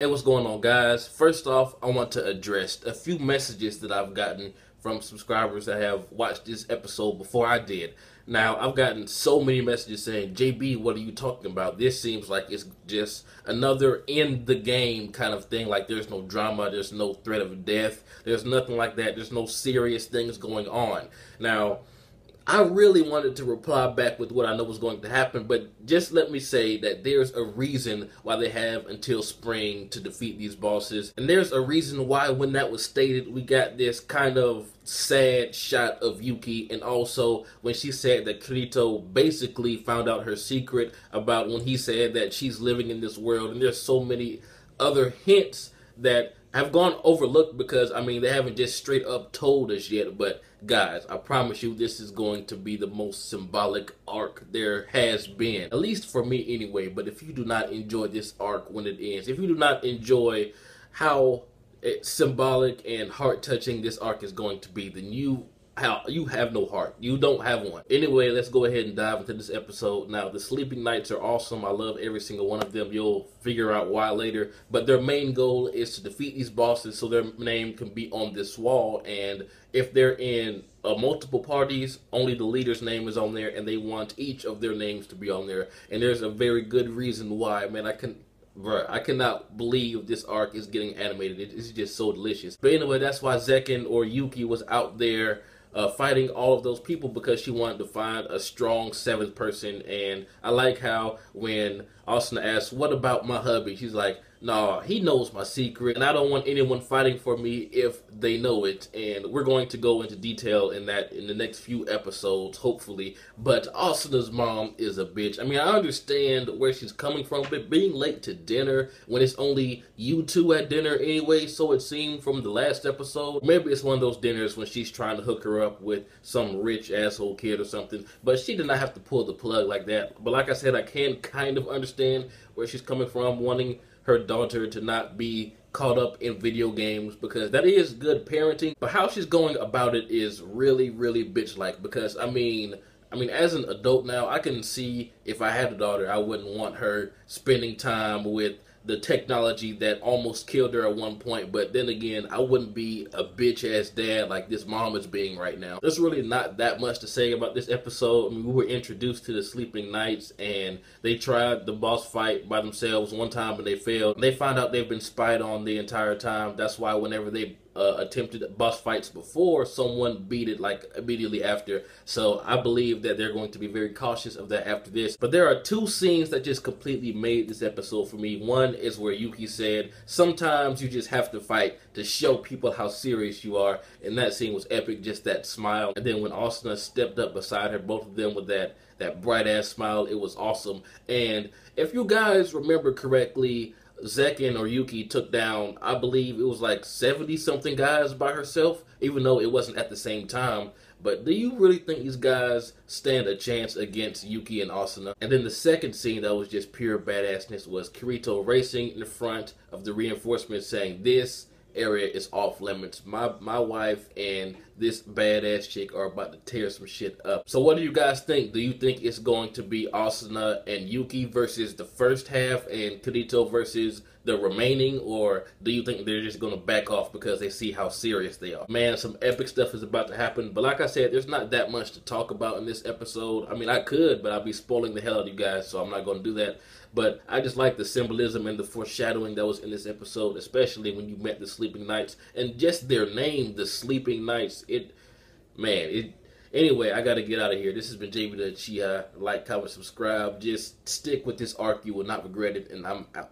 Hey, what's going on, guys? First off, I want to address a few messages that I've gotten from subscribers that have watched this episode before I did. Now, I've gotten so many messages saying, JB, what are you talking about? This seems like it's just another in the game kind of thing. Like, there's no drama, there's no threat of death, there's nothing like that, there's no serious things going on. Now, I really wanted to reply back with what I know was going to happen, but just let me say that there's a reason why they have until spring to defeat these bosses. And there's a reason why when that was stated, we got this kind of sad shot of Yuuki, and also when she said that Kirito basically found out her secret about when he said that she's living in this world, and there's so many other hints that have gone overlooked because, I mean, they haven't just straight up told us yet. But guys, I promise you this is going to be the most symbolic arc there has been, at least for me anyway. But if you do not enjoy this arc when it ends, if you do not enjoy how symbolic and heart-touching this arc is going to be, then you have no heart. You don't have one. Anyway, let's go ahead and dive into this episode. Now, the Sleeping Knights are awesome. I love every single one of them. You'll figure out why later. But their main goal is to defeat these bosses so their name can be on this wall. And if they're in multiple parties, only the leader's name is on there, and they want each of their names to be on there. And there's a very good reason why. Man, I cannot believe this arc is getting animated. It's just so delicious. But anyway, that's why Zekken or Yuuki was out there fighting all of those people, because she wanted to find a strong seventh person. And I like how when Asuna asks, what about my hubby? She's like, nah, he knows my secret, and I don't want anyone fighting for me if they know it. And we're going to go into detail in that in the next few episodes, hopefully. But Asuna's mom is a bitch. I mean, I understand where she's coming from, but being late to dinner when it's only you two at dinner anyway, so it seemed from the last episode. Maybe it's one of those dinners when she's trying to hook her up with some rich asshole kid or something, but she did not have to pull the plug like that. But like I said, I can kind of understand where she's coming from, wanting her daughter to not be caught up in video games, because that is good parenting. But how she's going about it is really, really bitch-like, because I mean, as an adult now, I can see if I had a daughter, I wouldn't want her spending time with the technology that almost killed her at one point. But then again, I wouldn't be a bitch-ass dad like this mom is being right now. There's really not that much to say about this episode. I mean, we were introduced to the Sleeping Knights, and they tried the boss fight by themselves one time, and they failed. They found out they've been spied on the entire time. That's why whenever they attempted boss fights before, someone beat it like immediately after. So I believe that they're going to be very cautious of that after this. But there are two scenes that just completely made this episode for me. One is where Yuuki said, sometimes you just have to fight to show people how serious you are. And that scene was epic, just that smile. And then when Asuna stepped up beside her, both of them with that bright ass smile, it was awesome. And if you guys remember correctly, Zekken or Yuuki took down, I believe it was like 70-something guys by herself, even though it wasn't at the same time. But do you really think these guys stand a chance against Yuuki and Asuna? And then the second scene that was just pure badassness was Kirito racing in front of the reinforcements saying, this area is off limits. My wife and this badass chick are about to tear some shit up. So what do you guys think? Do you think it's going to be Asuna and Yuuki versus the first half and Kirito versus the remaining, or do you think they're just going to back off because they see how serious they are? Man, some epic stuff is about to happen. But like I said, there's not that much to talk about in this episode. I mean, I could, but I'd be spoiling the hell out of you guys, so I'm not going to do that. But I just like the symbolism and the foreshadowing that was in this episode, especially when you met the Sleeping Knights. And just their name, the Sleeping Knights, anyway, I gotta get out of here. This has been jbDAuchiha. Like, comment, subscribe. Just stick with this arc. You will not regret it, and I'm out.